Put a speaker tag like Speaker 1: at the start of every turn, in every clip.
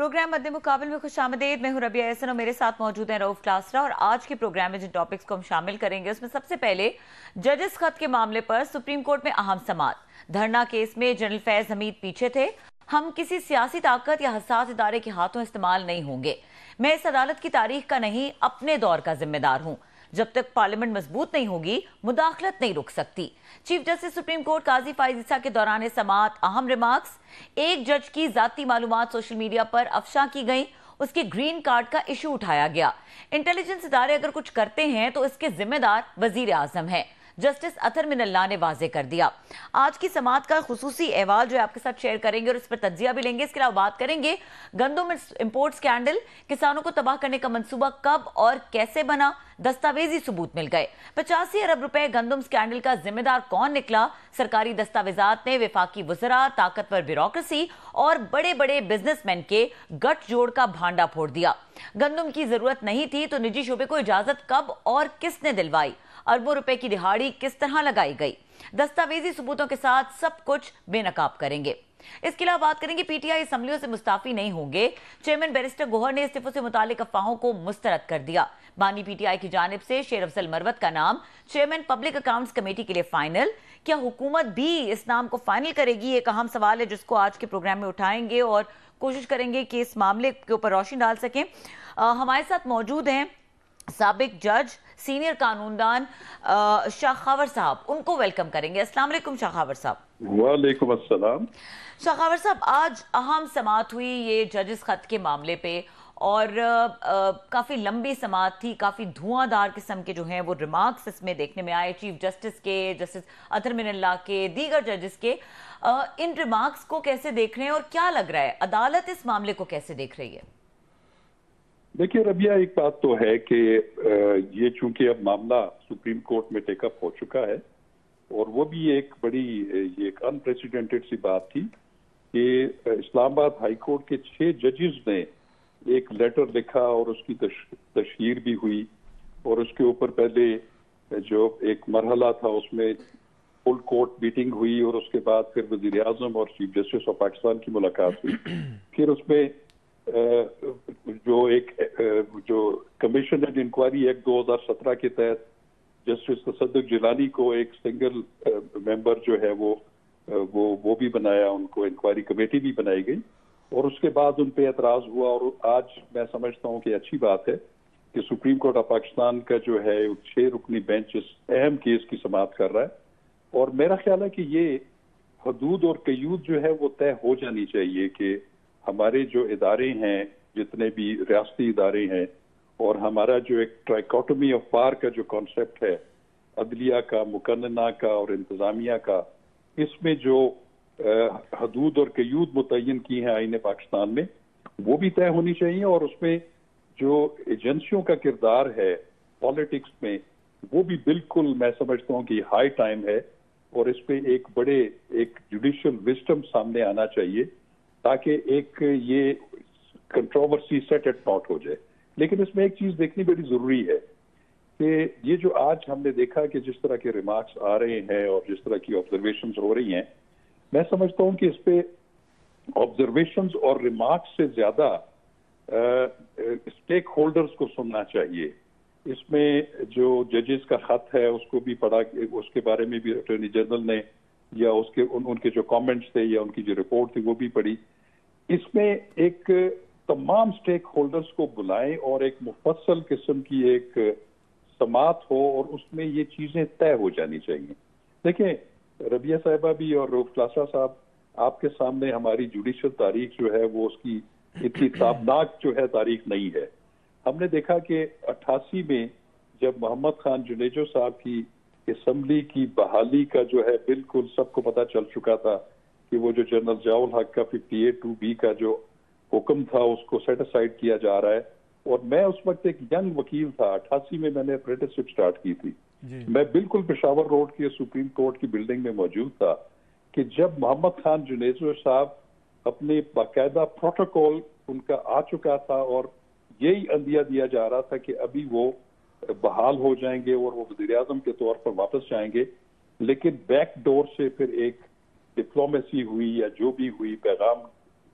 Speaker 1: Programme मद्दे मुकाबल में खुशामदीद। मैं हूं रबिया एहसन और मेरे साथ मौजूद हैं रऊफ क्लासरा। और आज के प्रोग्राम में जिन टॉपिक्स को हम शामिल करेंगे उसमें सबसे पहले जजेस खत के मामले पर सुप्रीम कोर्ट में अहम समाअत। धरना केस में जनरल फैज हमीद पीछे थे। हम किसी सियासी ताकत या हसास इदारे के हाथों इस्तेमाल नहीं होंगे। मैं इस अदालत की तारीख का नहीं, अपने दौर का जिम्मेदार हूं। जब तक पार्लियामेंट मजबूत नहीं होगी, मुदाखलत नहीं रुक सकती। चीफ जस्टिस सुप्रीम कोर्ट काजी फाइज ईसा के दौरान समाअत अहम रिमार्क्स। एक जज की जाती मालूमात सोशल मीडिया पर अफशा की गई, उसके ग्रीन कार्ड का इशू उठाया गया। इंटेलिजेंस इदारे अगर कुछ करते हैं तो इसके जिम्मेदार वजीर आजम है, जस्टिस अतर मिनल्ला ने वाजे कर दिया। आज की समाअत का खुसूसी अहवाल जो है आपके साथ शेयर करेंगे और इस पर तज्जिया भी लेंगे। इसके अलावा बात करेंगे गंदम इंपोर्ट स्कैंडल, किसानों को तबाह करने का मंसूबा कब और कैसे बना, दस्तावेजी सबूत मिल गए। 85 अरब रुपए गंदम स्कैंडल का जिम्मेदार कौन निकला, सरकारी दस्तावेजात ने वफाकी वज़रा, ताकतवर ब्यूरोक्रेसी और बड़े बड़े बिजनेसमैन के गठजोड़ का भांडा फोड़ दिया। गंदम की जरूरत नहीं थी तो निजी शोबे को इजाजत कब और किसने दिलवाई, अरबों रुपए की दिहाड़ी किस तरह लगाई गई। दस्तावेजी सबूतों के साथ सब कुछ बेनकाब करेंगे। इसके अलावा बात करेंगे पीटीआई असम्बलियों से मुस्ताफी नहीं होंगे। चेयरमैन बैरिस्टर गोहर ने इस्तीफों से मुतालिक अफवाहों को मुस्तरद कर दिया। बानी पीटीआई की जानिब से शेर अफजल मरवत का नाम चेयरमैन पब्लिक अकाउंट्स कमेटी के लिए फाइनल। क्या हुकूमत भी इस नाम को फाइनल करेगी? एक अहम सवाल है जिसको आज के प्रोग्राम में उठाएंगे और कोशिश करेंगे कि इस मामले के ऊपर रोशनी डाल सकें। हमारे साथ मौजूद हैं साबिक जज, सीनियर कानूनदान शाखावर साहब। उनको वेलकम करेंगे। अस्सलाम वालेकुम शाखावर साहब।
Speaker 2: वालेकुम अस्सलाम।
Speaker 1: शाखावर साहब, आज अहम समाअत हुई ये जजेस खत के मामले पे और काफी लंबी समाअत थी। काफी धुआंधार किस्म के जो हैं वो रिमार्क्स इसमें देखने में आए, चीफ जस्टिस के, जस्टिस अतर मिनल्ला के, दीगर जजेस के। इन रिमार्क्स को कैसे देख रहे हैं और क्या लग रहा है अदालत इस मामले को कैसे देख रही है?
Speaker 2: देखिए रबिया, एक बात तो है कि ये चूंकि अब मामला सुप्रीम कोर्ट में टेकअप हो चुका है और वो भी एक बड़ी ये एक अनप्रेसिडेंटेड सी बात थी कि इस्लामाबाद हाई कोर्ट के 6 जजेस ने एक लेटर लिखा और उसकी तशहीर भी हुई और उसके ऊपर पहले जो एक मरहला था उसमें फुल कोर्ट मीटिंग हुई और उसके बाद फिर वजीर आजम और चीफ जस्टिस ऑफ पाकिस्तान की मुलाकात हुई। फिर उसमें जो कमीशन इंक्वायरी एक्ट 2017 के तहत जस्टिस तसद्दुक जिलानी को एक सिंगल मेंबर जो है वो भी बनाया, उनको इंक्वायरी कमेटी भी बनाई गई और उसके बाद उन पे एतराज हुआ। और आज मैं समझता हूं कि अच्छी बात है कि सुप्रीम कोर्ट ऑफ पाकिस्तान का जो है 6 रुकनी बेंच इस अहम केस की समाअत कर रहा है और मेरा ख्याल है कि ये हदूद और कयूद जो है वो तय हो जानी चाहिए कि हमारे जो इदारे हैं, जितने भी रियासती इदारे हैं और हमारा जो एक ट्राइकोटमी ऑफ पावर का जो कॉन्सेप्ट है, अदलिया का, मुकन्नना का और इंतजामिया का, इसमें जो हदूद और कयूद मुतय्यन की हैं आईन पाकिस्तान में, वो भी तय होनी चाहिए और उसमें जो एजेंसियों का किरदार है पॉलिटिक्स में, वो भी बिल्कुल मैं समझता हूँ कि हाई टाइम है और इस पे एक जुडिशियल विजडम सामने आना चाहिए ताकि एक ये कंट्रोवर्सी सेट एट नॉट हो जाए। लेकिन इसमें एक चीज देखनी बड़ी जरूरी है कि ये जो आज हमने देखा कि जिस तरह के रिमार्क्स आ रहे हैं और जिस तरह की ऑब्जर्वेशंस हो रही हैं, मैं समझता हूं कि इस पे ऑब्जर्वेशंस और रिमार्क्स से ज्यादा स्टेक होल्डर्स को सुनना चाहिए। इसमें जो जजेस का खत है उसको भी पढ़ा, उसके बारे में भी अटॉर्नी जनरल ने या उनके जो कमेंट्स थे या उनकी जो रिपोर्ट थी वो भी पढ़ी। इसमें एक तमाम स्टेक होल्डर्स को बुलाएं और एक मुफस्सल किस्म की एक समाअत हो और उसमें ये चीजें तय हो जानी चाहिए। देखिए रबिया साहिबा भी और रऊफ क्लासा साहब, आपके सामने हमारी जुडिशियल तारीख जो है वो उसकी इतनी ताबनाक जो है तारीख नहीं है। हमने देखा कि 88 में जब मोहम्मद खान जुनेजो साहब की असम्बली की बहाली का जो है बिल्कुल सबको पता चल चुका था कि वो जो जनरल जियाउल हक का 58(2)B का जो हुक्म था उसको सेट असाइड किया जा रहा है। और मैं उस वक्त एक यंग वकील था, 88 में मैंने अप्रेंटिसशिप स्टार्ट की थी। मैं बिल्कुल पेशावर रोड के सुप्रीम कोर्ट की बिल्डिंग में मौजूद था कि जब मोहम्मद खान जुनेजो साहब अपने बाकायदा प्रोटोकॉल उनका आ चुका था और यही अंदिया दिया जा रहा था कि अभी वो बहाल हो जाएंगे और वो वज़ीर आज़म के तौर पर वापस जाएंगे, लेकिन बैक डोर से फिर एक डिप्लोमेसी हुई या जो भी हुई, पैगाम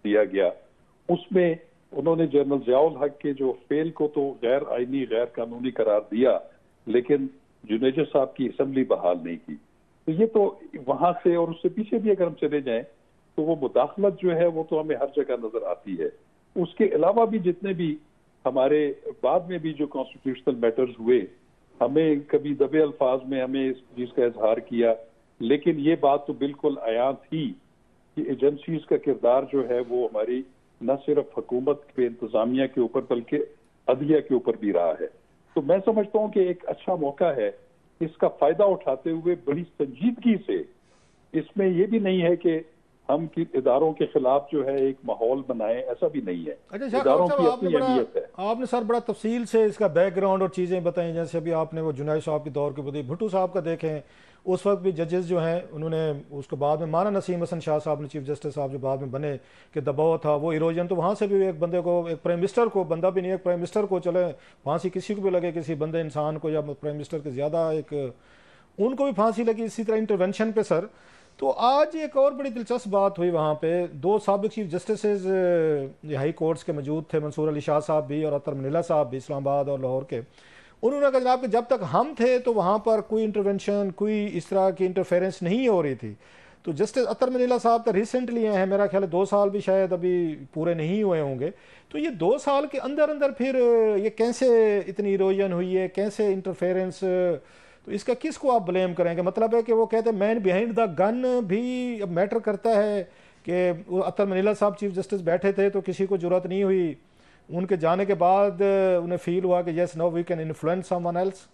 Speaker 2: दिया गया, उसमें उन्होंने जनरल जियाउल हक के जो फेल को तो गैर आईनी गैर कानूनी करार दिया, लेकिन जुनेजा साहब की असेंबली बहाल नहीं की। तो ये तो वहां से और उससे पीछे भी अगर हम चले जाएं तो वो मुदाखलत जो है वो तो हमें हर जगह नजर आती है। उसके अलावा भी जितने भी हमारे बाद में भी जो कॉन्स्टिट्यूशनल मैटर्स हुए, हमें कभी दबे अल्फाज में हमें इस चीज का इजहार किया, लेकिन ये बात तो बिल्कुल आया थी कि एजेंसीज का किरदार जो है वो हमारी न सिर्फ हुकूमत के इंतजामिया के ऊपर बल्कि अदलिया के ऊपर भी रहा है। तो मैं समझता हूं कि एक अच्छा मौका है, इसका फायदा उठाते हुए बड़ी संजीदगी से, इसमें यह भी नहीं है कि हम कि इदारों के खिलाफ जो है एक माहौल बनाएं, ऐसा भी नहीं है।
Speaker 3: अच्छा शाह
Speaker 2: इदारों
Speaker 3: साहब,
Speaker 2: की अपनी अहमियत है।
Speaker 3: आपने सर बड़ा तफसील से इसका बैकग्राउंड और चीज़ें बताई, जैसे अभी आपने वो जुनैद साहब के दौर के बताई, भुट्टो साहब का देखें, उस वक्त भी जजेस जो हैं उन्होंने उसके बाद में माना नसीम हसन शाह साहब ने चीफ जस्टिस साहब जो बाद में बने कि दबाव था वो इरोजन, तो वहाँ से भी एक बंदे को, एक प्राइम मिनिस्टर को, बंदा भी नहीं, एक प्राइम मिनिस्टर को चले फांसी किसी को भी लगे, किसी बंदे इंसान को या प्राइम मिनिस्टर के ज़्यादा एक उनको भी फांसी लगी इसी तरह इंटरवेंशन पे सर। तो आज एक और बड़ी दिलचस्प बात हुई, वहाँ पे दो साबिक चीफ जस्टिस हाई कोर्ट्स के मौजूद थे, मंसूर अली शाह साहब भी और अतर मनीला साहब भी, इस्लामाबाद और लाहौर के। उन्होंने कहा जनाब कि जब तक हम थे तो वहाँ पर कोई इंटरवेंशन, कोई इस तरह की इंटरफेरेंस नहीं हो रही थी। तो जस्टिस अतर मनीला साहब तो रिसेंटली हैं, मेरा ख्याल है 2 साल भी शायद अभी पूरे नहीं हुए होंगे। तो ये 2 साल के अंदर अंदर फिर ये कैसे इतनी इरोजन हुई है, कैसे इंटरफेरेंस, तो इसका किसको आप ब्लेम करेंगे? मतलब है कि वो कहते हैं मैन बिहाइंड द गन भी अब मैटर करता है कि अतर मनीला साहब चीफ जस्टिस बैठे थे तो किसी को जरूरत नहीं हुई, उनके जाने के बाद उन्हें फील हुआ कि yes now we can influence someone else.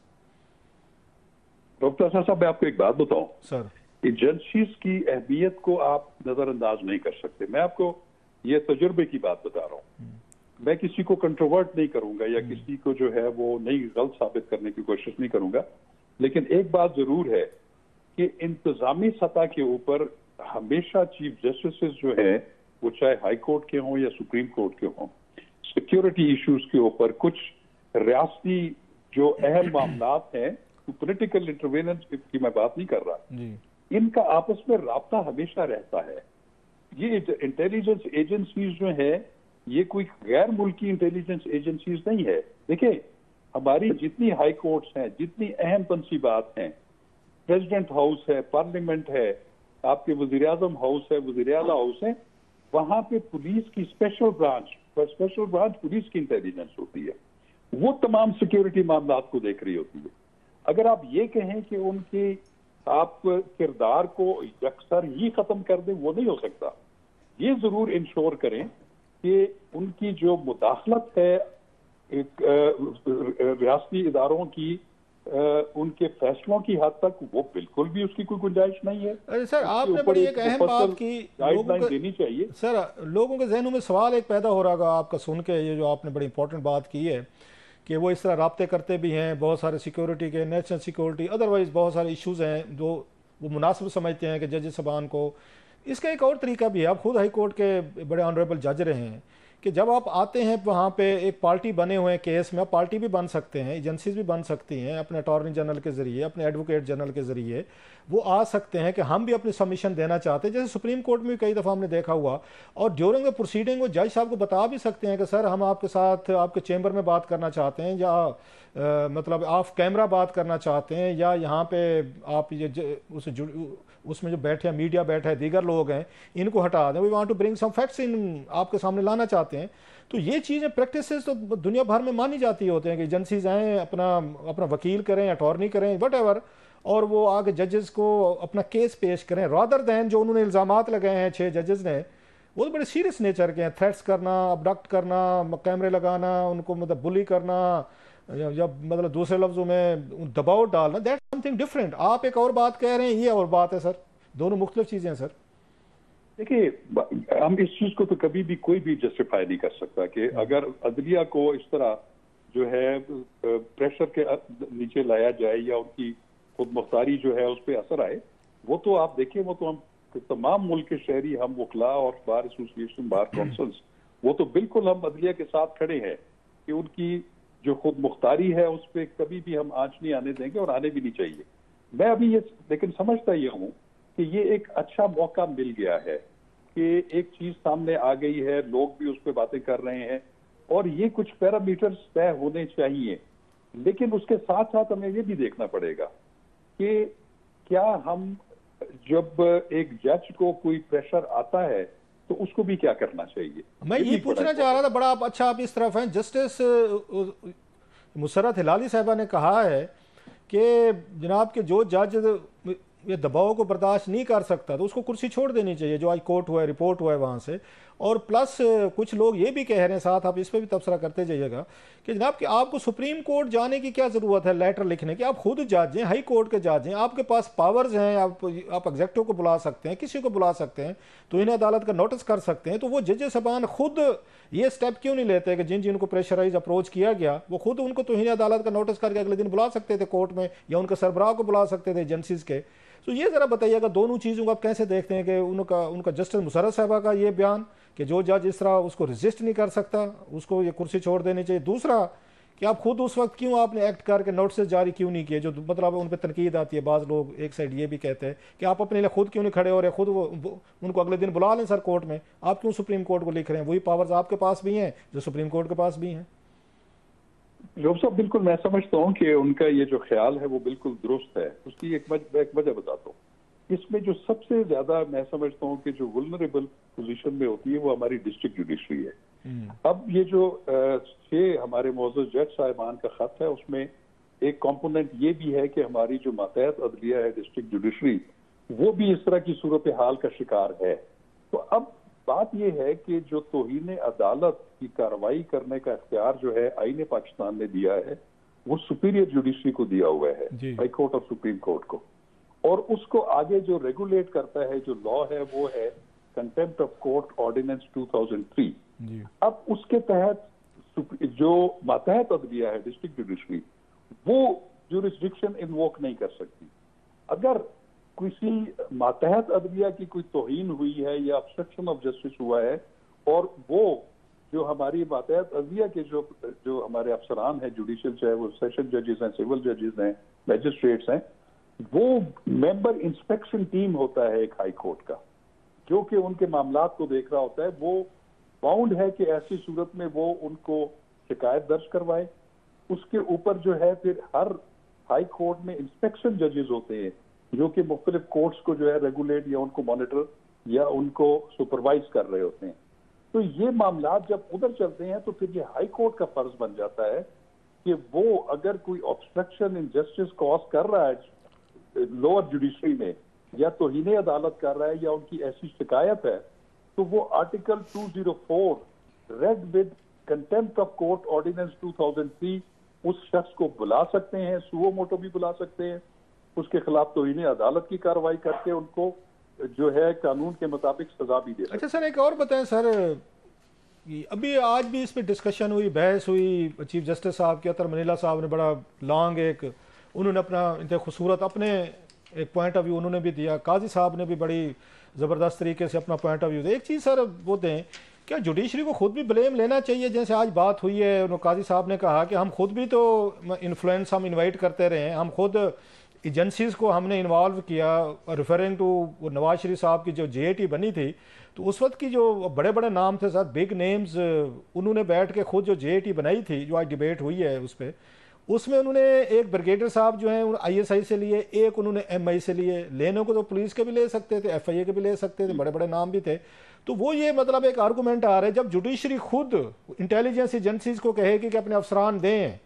Speaker 2: Doctor साहब, मैं आपको एक बात बताऊं
Speaker 3: सर,
Speaker 2: एजेंसीज की अहमियत को आप नजरअंदाज नहीं कर सकते। मैं आपको ये तजुर्बे की बात बता रहा हूं, मैं किसी को कंट्रोवर्ट नहीं करूंगा या किसी को जो है वो नहीं गलत साबित करने की कोशिश नहीं करूंगा, लेकिन एक बात जरूर है कि इंतजामी सतह के ऊपर हमेशा चीफ जस्टिस जो है वो चाहे हाई कोर्ट के हों या सुप्रीम कोर्ट के हों, सिक्योरिटी इश्यूज के ऊपर कुछ रियासती जो अहम मामलात हैं, पॉलिटिकल इंटरवेनेंस की मैं बात नहीं कर रहा, इनका आपस में राब्ता हमेशा रहता है। ये इंटेलिजेंस एजेंसीज जो है ये कोई गैर मुल्की इंटेलिजेंस एजेंसीज नहीं है। देखिए, हमारी जितनी हाई कोर्ट्स हैं, जितनी अहम तनसीबात हैं, प्रेसिडेंट हाउस है, पार्लियामेंट है, आपके वजीर आजम हाउस है, वजीर आला हाउस है, वहां पे पुलिस की स्पेशल ब्रांच पुलिस की इंटेलिजेंस होती है, वो तमाम सिक्योरिटी मामलात को देख रही होती है। अगर आप ये कहें कि उनके आप किरदार को यकसर ही खत्म कर दें, वो नहीं हो सकता। ये जरूर इंश्योर करें कि उनकी जो मुदाखलत है रियासती इदारों की उनके फैसलों की हद तक, वो बिल्कुल भी उसकी कोई गुंजाइश नहीं है।
Speaker 3: अरे सर, आपने बड़ी एक अहम बात की,
Speaker 2: गाइडलाइन देनी चाहिए।
Speaker 3: सर लोगों के जहनों में सवाल एक पैदा हो रहा होगा आपका सुन के, ये जो आपने बड़ी इंपॉर्टेंट बात की है कि वो इस तरह राब्ते करते भी हैं, बहुत सारे सिक्योरिटी के, नेशनल सिक्योरिटी, अदरवाइज बहुत सारे इश्यूज हैं जो वो मुनासिब समझते हैं कि जज साहबान को। इसका एक और तरीका भी है, आप खुद हाई कोर्ट के बड़े ऑनरेबल जज रहे हैं, कि जब आप आते हैं वहाँ पे एक पार्टी बने हुए हैं केस में, आप पार्टी भी बन सकते हैं, एजेंसीज भी बन सकती हैं, अपने अटॉर्नी जनरल के ज़रिए, अपने एडवोकेट जनरल के ज़रिए वो आ सकते हैं कि हम भी अपनी सबमिशन देना चाहते हैं। जैसे सुप्रीम कोर्ट में भी कई दफ़ा हमने देखा हुआ, और ड्यूरिंग द प्रोसीडिंग वो जज साहब को बता भी सकते हैं कि सर हम आपके साथ आपके चेंबर में बात करना चाहते हैं, या मतलब ऑफ कैमरा बात करना चाहते हैं, या यहाँ पे आप ये उसमें जो बैठे हैं, मीडिया बैठा है, दीगर लोग हैं, इनको हटा दें, we want to bring some facts in, आपके सामने लाना चाहते हैं। तो ये चीज़ें प्रैक्टिसेस तो दुनिया भर में मानी जाती होते हैं कि एजेंसीज आएँ, अपना वकील करें, अटॉर्नी करें, वट और वो आगे जजेस को अपना केस पेश करें, रादर दैन जो उन्होंने इल्ज़ामात लगाए हैं 6 जजेस ने, वो तो बड़े सीरियस नेचर के हैं, थ्रेट्स करना, अबडक्ट करना, कैमरे लगाना, उनको मतलब बुली करना, या मतलब दूसरे लफ्जों में दबाव डालना, दैट्स समथिंग डिफरेंट। आप एक और बात कह रहे हैं, ये और बात है सर, दोनों मुख्तलिफ चीजें हैं सर।
Speaker 2: देखिए, हम इस चीज को तो कभी भी कोई भी जस्टिफाई नहीं कर सकता कि अगर अदलिया को इस तरह जो है प्रेशर के नीचे लाया जाए या उनकी खुद मुख्तारी जो है उस पर असर आए। वो तो आप देखिए, वो तो हम तमाम मुल्क के शहरी, हम वकला और बार एसोसिएशन, बार काउंसिल्स, वो तो बिल्कुल हम अदलिया के साथ खड़े हैं कि उनकी जो खुद मुख्तारी है उस पर कभी भी हम आंच नहीं आने देंगे और आने भी नहीं चाहिए। मैं अभी ये लेकिन समझता ये हूं कि ये एक अच्छा मौका मिल गया है कि एक चीज सामने आ गई है, लोग भी उस पर बातें कर रहे हैं और ये कुछ पैरामीटर्स तय होने चाहिए, लेकिन उसके साथ साथ हमें ये भी देखना पड़ेगा कि क्या हम जब एक जज को कोई प्रेशर आता है तो उसको भी क्या करना चाहिए।
Speaker 3: मैं ये पूछना चाह रहा था, बड़ा अच्छा आप इस तरफ हैं। जस्टिस मुसर्रत हिलाली साहबा ने कहा है कि जनाब के जो जज ये दबाव को बर्दाश्त नहीं कर सकता तो उसको कुर्सी छोड़ देनी चाहिए, जो आज कोर्ट हुआ है, रिपोर्ट हुआ है वहाँ से। और प्लस कुछ लोग ये भी कह रहे हैं, साथ आप इस पर भी तबसरा करते जाइएगा, कि जनाब कि आपको सुप्रीम कोर्ट जाने की क्या ज़रूरत है लेटर लिखने की, आप खुद जज हैं, हाई कोर्ट के जज हैं, आपके पास पावर्स हैं, आप एग्जेक्टिव को बुला सकते हैं, किसी को बुला सकते हैं, तो इन्हें अदालत का नोटिस कर सकते हैं। तो वो जज साहबान खुद ये स्टेप क्यों नहीं लेते कि जिन जिनको प्रेशराइज अप्रोच किया गया वो खुद उनको तौहीन अदालत का नोटिस करके अगले दिन बुला सकते थे कोर्ट में, या उनके सरबराह को बुला सकते थे एजेंसीज के। तो ये ज़रा बताइएगा दोनों चीज़ों को आप कैसे देखते हैं कि उनका जस्टिस मुसर्रत साहबा का ये बयान कि जो जज इस तरह उसको रेजिस्ट नहीं कर सकता उसको ये कुर्सी छोड़ देनी चाहिए, दूसरा कि आप खुद उस वक्त क्यों आपने एक्ट करके नोटिस जारी क्यों नहीं किए, जो मतलब उन पर तनकीद आती है, बाज़ लोग एक साइड ये भी कहते हैं कि आप अपने लिए खुद क्यों नहीं खड़े हो रहे, खुद उनको अगले दिन बुला लें सर कोर्ट में, आप क्यों सुप्रीम कोर्ट को लिख रहे हैं, वही पावर्स आपके पास भी हैं जो सुप्रीम कोर्ट के पास भी हैं।
Speaker 2: जोब साहब, बिल्कुल मैं समझता हूँ कि उनका ये जो ख्याल है वो बिल्कुल दुरुस्त है। उसकी एक वजह बताता हूँ। इसमें जो सबसे ज्यादा मैं समझता हूँ कि जो वुल्नरेबल पोजीशन में होती है वो हमारी डिस्ट्रिक्ट जुडिशरी है। अब ये जो 6 हमारे मौजूद जज साहिबान का खत है उसमें एक कंपोनेंट ये भी है कि हमारी जो मातहत अदलिया है डिस्ट्रिक्ट जुडिशरी वो भी इस तरह की सूरत हाल का शिकार है। तो अब बात यह है कि जो तौहीन अदालत की कार्रवाई करने का इख्तियार जो है आईन पाकिस्तान ने दिया है वो सुपीरियर जुडिशरी को दिया हुआ है, हाई कोर्ट और सुप्रीम कोर्ट को, और उसको आगे जो रेगुलेट करता है जो लॉ है वो है कंटेम्प्ट ऑफ कोर्ट ऑर्डिनेंस 2003। अब उसके तहत जो मातहत अदलिया है डिस्ट्रिक्ट जुडिशरी वो जुरिस्डिक्शन इन्वोक नहीं कर सकती। अगर किसी मातहत अदलिया की कोई तौहीन हुई है या ऑब्स्ट्रक्शन ऑफ जस्टिस हुआ है और वो जो हमारी मातहत अदलिया के जो हमारे अफसरान हैं जुडिशियल, चाहे वो सेशन जजेस हैं, सिविल जजेस हैं, मैजिस्ट्रेट्स हैं, वो मेंबर इंस्पेक्शन टीम होता है एक हाई कोर्ट का जो कि उनके मामलात को देख रहा होता है, वो बाउंड है कि ऐसी सूरत में वो उनको शिकायत दर्ज करवाए। उसके ऊपर जो है फिर हर हाई कोर्ट में इंस्पेक्शन जजेस होते हैं जो कि मुख्तलिफ कोर्ट्स को जो है रेगुलेट या उनको मॉनिटर या उनको सुपरवाइज कर रहे होते हैं। तो ये मामलात जब उधर चलते हैं तो फिर ये हाई कोर्ट का फर्ज बन जाता है कि वो अगर कोई ऑब्स्ट्रक्शन इन जस्टिस कॉज कर रहा है लोअर जुडिशरी में या तौहीन अदालत कर रहा है या उनकी ऐसी शिकायत है तो वो article 204 read with contempt of court ordinance 2003 उस शख्स को बुला सकते हैं, सुओ मोटो भी बुला सकते हैं, उसके खिलाफ तौहीन अदालत की कार्रवाई करके उनको जो है कानून के मुताबिक सजा भी दे सकते हैं।
Speaker 3: अच्छा सर, एक और बताएं सर, अभी आज भी इस पर डिस्कशन हुई, बहस हुई, चीफ जस्टिस साहब के अतर मनीला साहब ने बड़ा लॉन्ग एक उन्होंने अपना इंतहा खूबसूरत अपने एक पॉइंट ऑफ व्यू उन्होंने भी दिया, काजी साहब ने भी बड़ी ज़बरदस्त तरीके से अपना पॉइंट ऑफ व्यू दिया। एक चीज़ सर वो दें, क्या जुडिशरी को खुद भी ब्लेम लेना चाहिए? जैसे आज बात हुई है, काजी साहब ने कहा कि हम खुद भी तो इन्फ्लुएंस हम इनवाइट करते रहे हैं, हम खुद एजेंसीज़ को हमने इन्वॉल्व किया, रेफरिंग टू नवाज शरीफ साहब की जो JAT बनी थी तो उस वक्त की जो बड़े बड़े नाम थे सर, बिग नेम्स, उन्होंने बैठ के खुद जो JAT बनाई थी जो आज डिबेट हुई है उस पर, उसमें उन्होंने एक ब्रिगेडियर साहब जो हैं ISI से लिए, एक उन्होंने MI से लिए, लेने को तो पुलिस के भी ले सकते थे, FIA के भी ले सकते थे, बड़े बड़े नाम भी थे। तो वो ये मतलब एक आर्गूमेंट आ रहा है जब जुडिशरी खुद इंटेलिजेंस एजेंसीज को कहेगी कि अपने अफसरान दें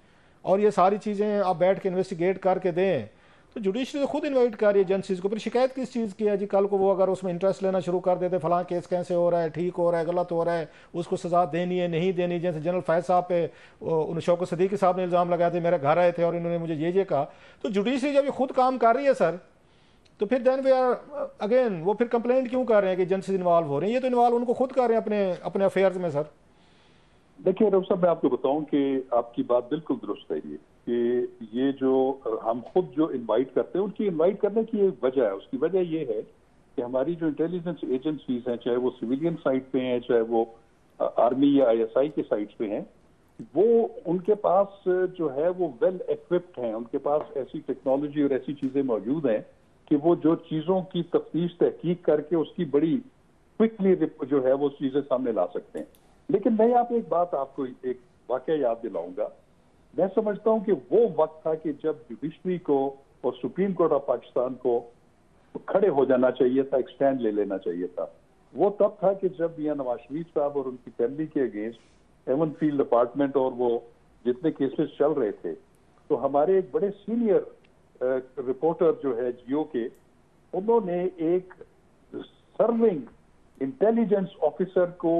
Speaker 3: और ये सारी चीज़ें आप बैठ के इन्वेस्टिगेट करके दें, तो जुडिशरी तो खुद इन्वाइट कर रही है एजेंसीज को, फिर शिकायत किस चीज़ की है जी? कल को वो अगर उसमें इंटरेस्ट लेना शुरू कर देते, फलां केस कैसे हो रहा है, ठीक हो रहा है, गलत हो रहा है, उसको सजा देनी है नहीं देनी, जैसे जनरल फैज साहब पे शौकत सदीकी साहब ने इल्ज़ाम लगाया थे, मेरे घर आए थे और इन्होंने मुझे ये कहा। तो जुडिशरी जब ये खुद काम कर रही है सर, तो फिर देन वे आर अगेन वो फिर कंप्लेंट क्यों कर रहे हैं कि एजेंसीज इन्वॉल्व हो रही है? ये तो इन्वॉल्व उनको खुद कर रहे हैं अपने अफेयर्स में सर।
Speaker 2: देखिए रऊफ साहब, मैं आपको बताऊं कि आपकी बात बिल्कुल दुरुस्त है कि ये जो हम खुद जो इनवाइट करते हैं उनकी इनवाइट करने की एक वजह है। उसकी वजह ये है कि हमारी जो इंटेलिजेंस एजेंसीज हैं, चाहे वो सिविलियन साइड पे हैं, चाहे वो आर्मी या ISI के साइड पे हैं, वो उनके पास जो है वो वेल इक्विप्ड हैं, उनके पास ऐसी टेक्नोलॉजी और ऐसी चीजें मौजूद हैं कि वो जो चीजों की तफ्तीश तहकीक करके उसकी बड़ी क्विकली जो है वो चीजें सामने ला सकते हैं। लेकिन मैं यहाँ पे एक बात आपको एक वाकया याद दिलाऊंगा। मैं समझता हूँ कि वो वक्त था कि जब जुडिशरी को और सुप्रीम कोर्ट ऑफ पाकिस्तान को खड़े हो जाना चाहिए था, एक स्टैंड ले लेना चाहिए था। वो तब था कि जब मियां नवाज शरीफ साहब और उनकी फैमिली के अगेंस्ट हेवन फील्ड अपार्टमेंट और वो जितने केसेस चल रहे थे, तो हमारे एक बड़े सीनियर रिपोर्टर जो है जियो के, उन्होंने एक सर्विंग इंटेलिजेंस ऑफिसर को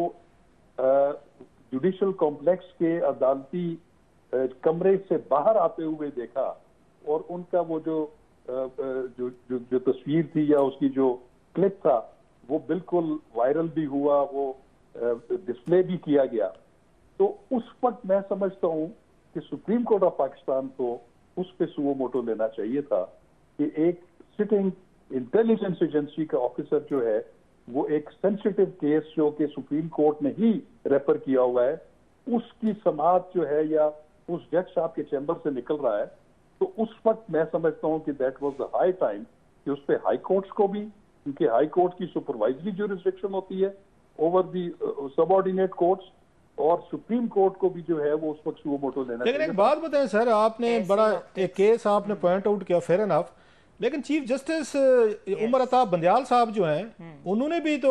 Speaker 2: जुडिशल कॉम्प्लेक्स के अदालती कमरे से बाहर आते हुए देखा और उनका वो जो तस्वीर थी या उसकी जो क्लिप था वो बिल्कुल वायरल भी हुआ, वो डिस्प्ले भी किया गया। तो उस वक्त मैं समझता हूं कि सुप्रीम कोर्ट ऑफ पाकिस्तान को उस पे सुओ मोटो लेना चाहिए था कि एक सिटिंग इंटेलिजेंस एजेंसी का ऑफिसर जो है वो एक सेंसिटिव केस जो कि सुप्रीम कोर्ट ने ही रेफर किया हुआ है, उसकी समाअत जो है या उस जज साहब के चैम्बर से निकल रहा है, तो उस वक्त मैं समझता हूं कि that was the high time कि उस पर हाई कोर्ट्स को भी, क्योंकि हाई कोर्ट की सुपरवाइजरी ज्यूरिसडिक्शन होती है ओवर दी सबऑर्डिनेट कोर्ट्स, और सुप्रीम कोर्ट को भी जो है वो उस वक्त सुओ मोटो लेना चाहिए।
Speaker 3: लेकिन एक बात बताएं सर, आपने बड़ा एक केस आपने पॉइंट आउट किया, फेयर एनफ, लेकिन चीफ जस्टिस उमर अताब बंदयाल साहब जो हैं उन्होंने भी तो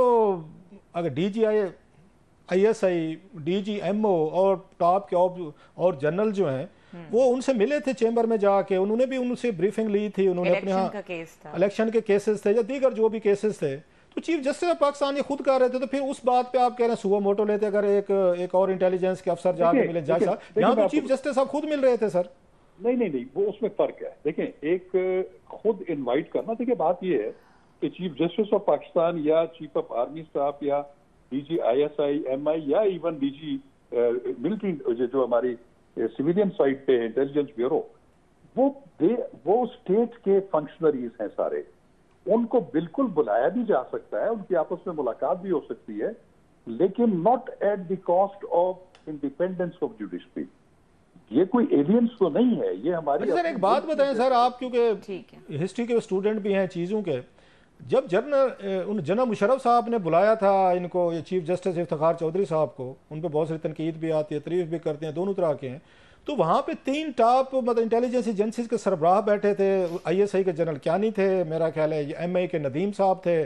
Speaker 3: अगर ISI, DGMO और टॉप के और जनरल जो हैं वो उनसे मिले थे चैम्बर में जाके, उन्होंने भी उनसे ब्रीफिंग ली थी, उन्होंने अपने यहाँ इलेक्शन के केसेस थे या दीगर जो भी केसेस थे, तो चीफ जस्टिस ऑफ पाकिस्तान ये खुद कर रहे थे, तो फिर उस बात पे आप कह रहे हैं सुओ मोटो लेते अगर एक और इंटेलिजेंस के अफसर जाके मिले जज साहब, यहाँ तो चीफ जस्टिस साहब खुद मिल रहे थे सर।
Speaker 2: नहीं, वो उसमें फर्क है। देखें, एक खुद इनवाइट करना, देखिए बात ये है कि चीफ जस्टिस ऑफ पाकिस्तान या चीफ ऑफ आर्मी स्टाफ या DG ISI MI या इवन DG मिलिट्री जो हमारी सिविलियन साइड पे इंटेलिजेंस ब्यूरो, वो स्टेट के फंक्शनरीज हैं सारे, उनको बिल्कुल बुलाया भी जा सकता है, उनकी आपस में मुलाकात भी हो सकती है, लेकिन not at the cost of independence of judiciary. ये कोई एलियंस तो नहीं है, ये हमारी।
Speaker 3: सर एक बात बताएं सर, आप क्योंकि हिस्ट्री के स्टूडेंट भी हैं चीज़ों के, जब जनरल मुशर्रफ साहब ने बुलाया था इनको, ये चीफ जस्टिस इफ्तिखार चौधरी साहब को, उन पर बहुत सारी तनकीद भी आती है, तारीफ भी करते हैं, दोनों तरह के हैं, तो वहाँ पे 3 टॉप मतलब इंटेलिजेंस एजेंसीज के सरबराह बैठे थे। ISI के जनरल क्यानी थे, मेरा ख्याल है MI के नदीम साहब थे,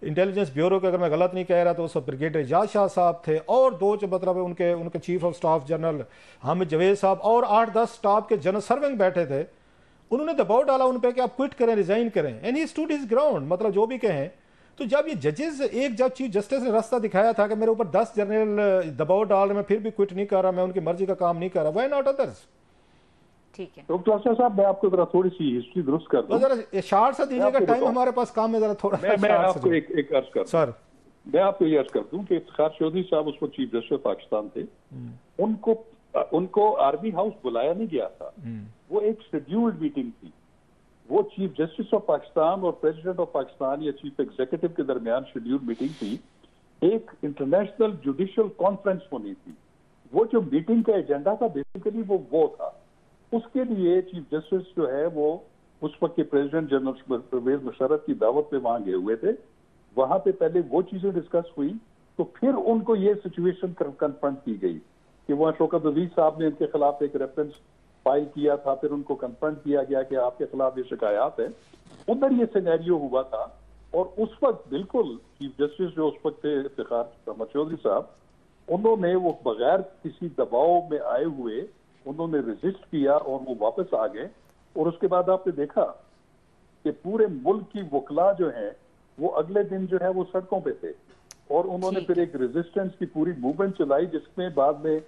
Speaker 3: इंटेलिजेंस ब्यूरो के अगर मैं गलत नहीं कह रहा तो उस ब्रिगेडियर एजाज शाह साहब थे, और 2 जो मतलब उनके chief of staff general Hamid Javed साहब, और 8-10 स्टाफ के जनरल सर्विंग बैठे थे। उन्होंने दबाव डाला उन पे कि आप क्विट करें, रिजाइन करें, and he stood his ground, मतलब जो भी कहें। तो जब ये जजेस, एक जब चीफ जस्टिस ने रास्ता दिखाया था कि मेरे ऊपर 10 जनरल दबाव डाल रहे, मैं फिर भी क्विट नहीं कर रहा, मैं उनकी मर्जी का काम नहीं कर रहा, व्हाई नॉट अदर्स?
Speaker 1: ठीक है
Speaker 2: डॉक्टर अफसर साहब, मैं आपको जरा थोड़ी सी हिस्ट्री दुरुस्त कर दूं,
Speaker 3: जरा शार्ट सा दीजिएगा, टाइम हमारे पास काम में, जरा थोड़ा
Speaker 2: मैं आपको एक अर्ज कर
Speaker 3: सर, मैं
Speaker 2: आपको ये अर्ज कर दूं कि इफ्तिखार चौधरी साहब उस वक्त चीफ जस्टिस पाकिस्तान थे, उनको आर्मी हाउस बुलाया नहीं गया था, वो एक शेड्यूल्ड मीटिंग थी, वो चीफ जस्टिस ऑफ पाकिस्तान और प्रेसिडेंट ऑफ पाकिस्तान या चीफ एग्जीक्यूटिव के दरमियान शेड्यूल्ड मीटिंग थी, एक इंटरनेशनल जुडिशियल कॉन्फ्रेंस होनी थी। वो जो मीटिंग का एजेंडा था बेसिकली वो था, उसके लिए चीफ जस्टिस जो है वो उस वक्त के प्रेसिडेंट जनरल परवेज मुशर्रफ की दावत पे वहां गए हुए थे। वहां पे पहले वो चीजें डिस्कस हुई, तो फिर उनको ये सिचुएशन कन्फ्रंट की गई कि वहाँ शौकत अजीज साहब ने इनके खिलाफ एक रेफरेंस फाइल किया था, फिर उनको कन्फ्रंट किया गया कि आपके खिलाफ ये शिकायत है। उधर ये सिनेरियो हुआ था, और उस वक्त बिल्कुल चीफ जस्टिस जो उस वक्त थे इफ्तिखार अहमद चौधरी साहब, उन्होंने वो बगैर किसी दबाव में आए हुए उन्होंने रेजिस्ट किया और वो वापस आ गए। और उसके बाद आपने देखा कि पूरे मुल्क की वकला जो है वो अगले दिन जो है वो सड़कों पे थे, और उन्होंने फिर एक रेजिस्टेंस की पूरी मूवमेंट चलाई, जिसमें बाद में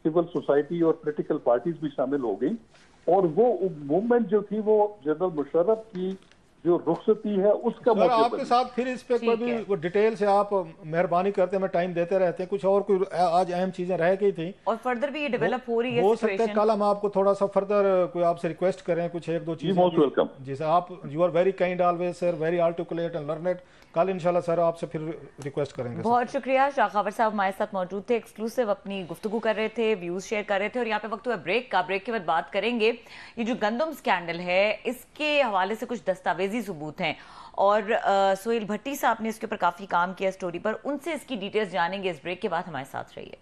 Speaker 2: सिविल सोसाइटी और पॉलिटिकल पार्टीज भी शामिल हो गई। और वो मूवमेंट जो थी वो जनरल मुशर्रफ की जो रुखसती है उसका
Speaker 3: सर आपके साथ फिर इस पे कोई भी वो डिटेल से आप मेहरबानी करते हैं, मैं टाइम देते रहते हैं, कुछ और कोई आज अहम चीजें रह गई थी
Speaker 1: और फर्दर भी ये डेवलप हो रही है,
Speaker 3: हो सकता है कल हम आपको थोड़ा सा फर्दर कोई आपसे रिक्वेस्ट करें, कुछ 1-2 चीजें।
Speaker 2: मोस्ट वेलकम
Speaker 3: जी सर, आप you are very kind always sir, very articulate and learned, कल इंशाल्लाह सर आपसे फिर रिक्वेस्ट करेंगे।
Speaker 1: बहुत शुक्रिया। शाखावर साहब हमारे साथ मौजूद थे, एक्सक्लूसिव अपनी गुफ्तगू कर रहे थे, व्यूज शेयर कर रहे थे। और यहाँ पे वक्त हुआ ब्रेक का। ब्रेक के बाद बात करेंगे ये जो गंदम स्कैंडल है इसके हवाले से कुछ दस्तावेजी सबूत हैं और सोहेल भट्टी साहब ने इसके ऊपर काफी काम किया स्टोरी पर, उनसे इसकी डिटेल्स जानेंगे। इस ब्रेक के बाद हमारे साथ रहिए।